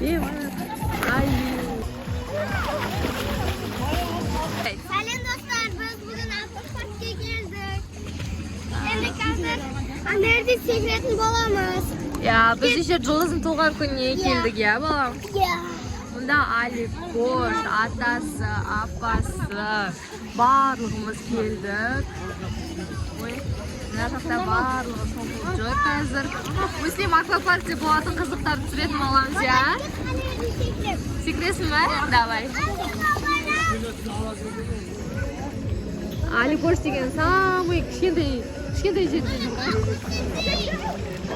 Selam dostlar, biz bugün Aquapark'a geldik. Nerede sekretin bolamız? Ya biz işte Жұлдыздың туған күніне келдік, ya балам. Ya. Мұнда Аликош, атасы, апасы, барлығымыз келдік. Ой, мына жақта барлығы шомылып жүр қазір. Муслим аквапаркте болатын қызықтарды түсіретін боламыз, ya. Секретсің бе? Давай. Аликош деген самый кішкентай жерде жүр.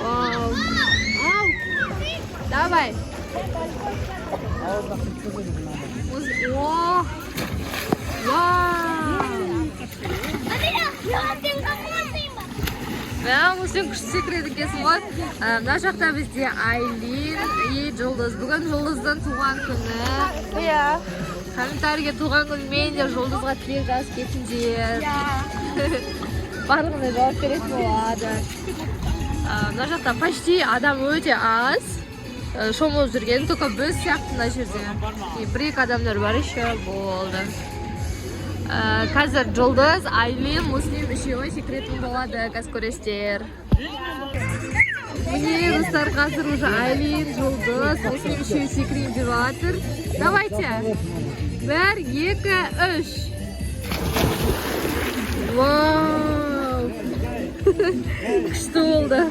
Вау. Давай. Вау. Сен күшті секрет екенсің ғой. Мына жақта бізде Айлин и Жұлдыз. Бүгін Жұлдыздың туған күні. Иә. Комментарийге туған күнімен де Жұлдызға тілек жазып кетіңдер. Барлығына жауап беретін болады. Мына жақта почти адам өте аз. Шомылып жүрген, только біз сияқты мына жерде. Бір-екі адамдар бар еще болды. Қазір Жұлдыз, Айлин, Муслим үшеуі секретім болады, қазір көресіздер. Міне достар, қазір уже Айлин, Жұлдыз, Муслим үшеуі секретім деп жатыр. Давайте. 1, 2, 3. Вау! Күшті болды.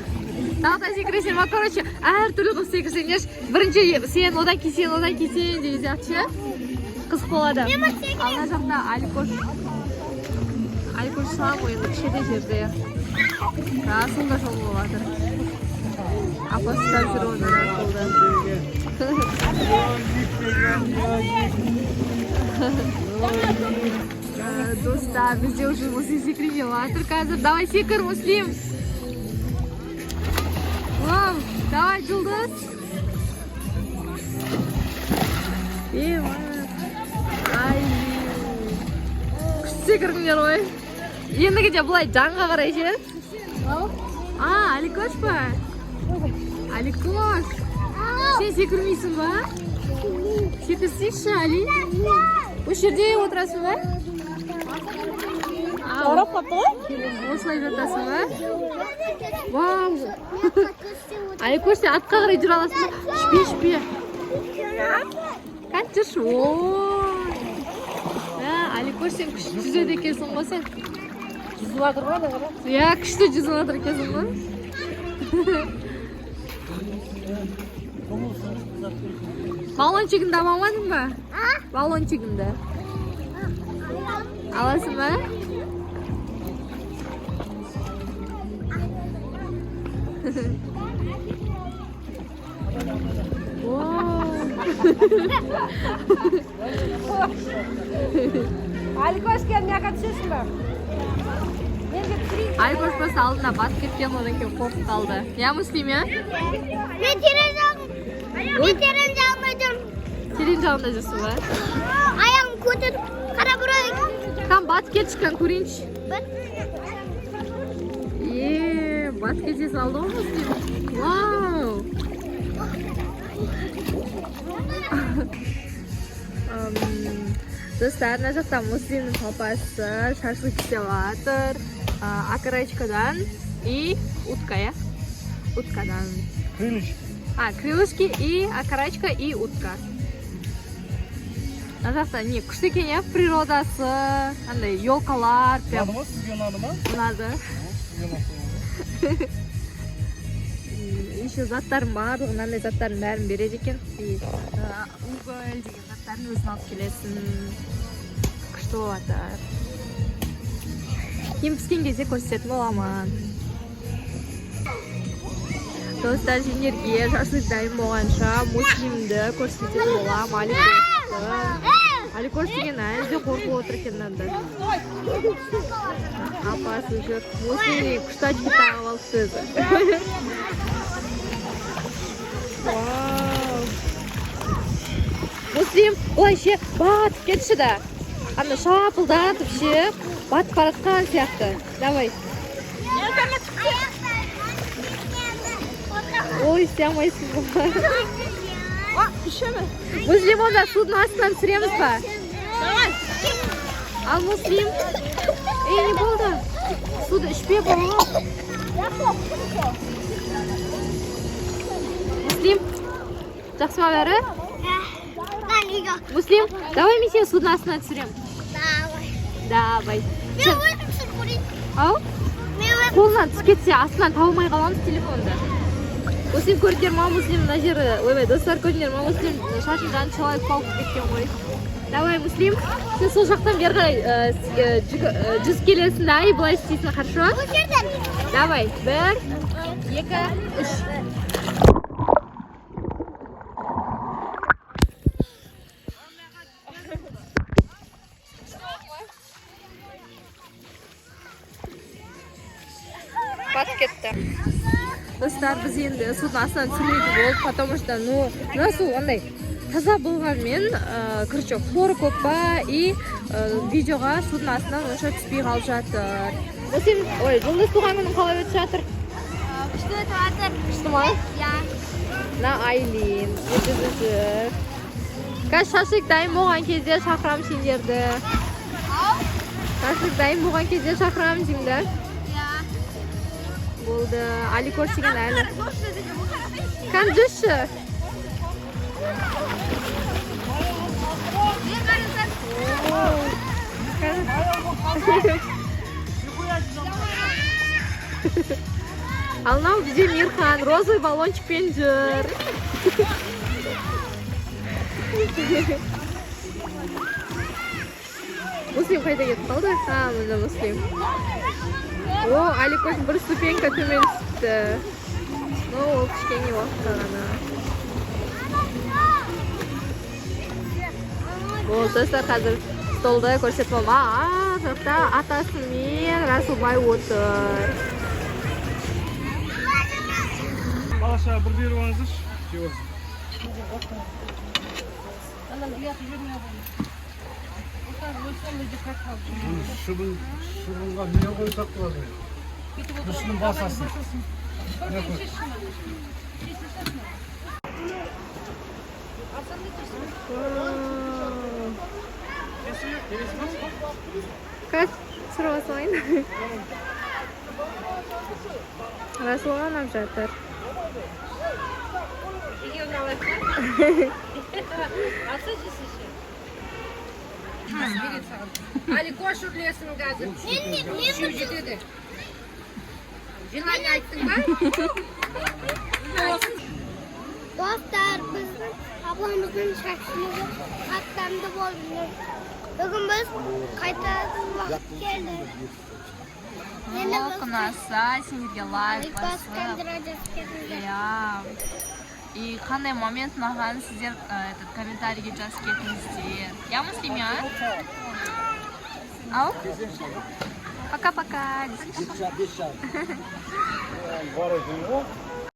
Тағы секіресен, короче, әр түрлі қып секірсеңдер. Бірінші сен, одан кейін деген сияқты. Қызық болады. Алға жақта Аликош самый енді кішкентай жерде. Расылда шомылып жатыр. Апасы ұстап жүр оны расылда. Достар, бізде уже Муслим секірмеп жатыр қазір. Давай секір, Муслим. Вау, давай, Жұлдыз. Күшті секірдіңдер ғой. Ендігіде бұлай жанға қарай ше. Аликош па? Аликош. Сен секірмейсің ба? Секірсейші, Али. Осы жерде отырасың ба? Орап қапты ғой? Осылай жатасың ба? Вау. Аликош, сен атқа қарай жүр аласың ба? Шпе. Қанчыш? Аликош, сен күшті жүзеді екенсің ғой сен? Жүзіп жатыр ғой, да қара? Иә, күшті жүзіп жатыр екенсің ғой? Баллончигіңді алмадың ба? Баллончигіңді. Аласың ба? Аликош келді, мияқа түсесің ба? Аликош просто алдына батып кеткен, одан кейін қорқып қалды. Я, Муслим, я? Мен терең жағында жүрмін. Терең жағында жүрсің ба? Аяғым көтеріп, қара бұрайын. Там батып кетішкен көрейінші. Батып кете салды ғой, Муслим. Вау! Достар, мына жақта Муслимнің папасы шашлык істеп жатыр. Окорочкадан и утка, я? Уткадан. Крылышки. Крылышки и окорочка и утка. Мына жақта не күшті екен, я, природасы, андай елкалар. Ұнады ма? Сізге ұнады ма? Ұнады. Еще заттардың барлығы, мынандай заттардың бәрін береді екен. Уголь деген заттарын өзін алып келесің. Күшті болатыр. Кейін піскен кезде көрсететін боламын. Достар, сендерге шашлык дайын болғанша Муслимді көрсететін болам. Аликош деген әлі де қорқып отыр екен мынада. Апасы жүр. Муслим күшті очки тағып алып өзі. Муслим, олай ше батып кетші да. Анда шапылдатып ше батып баратқан сияқты. Давай. Ой, істей алмайсың ба? Муслим, онда судың астынан түсіреміз ба? Ал Муслим. Не болды? Суды ішпе болу. Муслим, жақсы ма бәрі? Муслим, давай мен сені судың астынан түсірем. Давай. Ау? Қолынан түсіп кетсе, астынан табылмай қаламыз телефонды. Муслим көрдіңдер ма, Муслим мына жері, ойбай, достар көрдіңдер ма, Муслим шашын жаны шалайып қалып кеткен ғой. Давай, Муслим, сен сол жақтан бері қарай жүз келесің да, и былай істейсің, хорошо? Давай, 1, 2, 3. Батып кетті. Достар, біз енді судың астынан түсірмейді болды, потому что, мына су ондай таза болғанмен, короче, хлоры көп ба, и видеоға судың астынан онша түспей қалып жатыр. Муслим, ой, жұлдыз туған күнің қалай өтіп жатыр? Күшті өтіп жатыр. Күшті ма? Иә. Мына Айлин, өтіп. Қазір шашлык дайын болған кезде шақырам сендерді. Шашлык дайын болған кезде шақырам сендерді. Болды. Али көрсеген әлі. Кән жүрші. Алнау бізде Мирхан розовый баллончикпен жүр. Муслим қайда кетіп қалды? Мында Муслим. О, Аликош бір ступенька төмен түсті. Ол кішкене уақытта ғана. Ол достар қазір столды көрсетіп болма. Жақта атасы мен Расылбай отыр. Балаша бір беріп алыңызшы. Шыбынға не қойсақ болады? Үстінің басасын. Кәс, сұрға салайын. Расыл ғанап жатыр. Аликош үрлесің қазір. Үшеу жетеді. Желание айттың ба? Dostlar, біздің абламыздың шақшылығы аттанды болды. Бүгін біз қайтатын уақыт келді. Құнаса, сендерге лайк басып. И қандай момент ұнаған сіздер комментарийге жазып кетіңіздер. Я Муслим, я? Ау? Пока-пока. Бар екен ғой.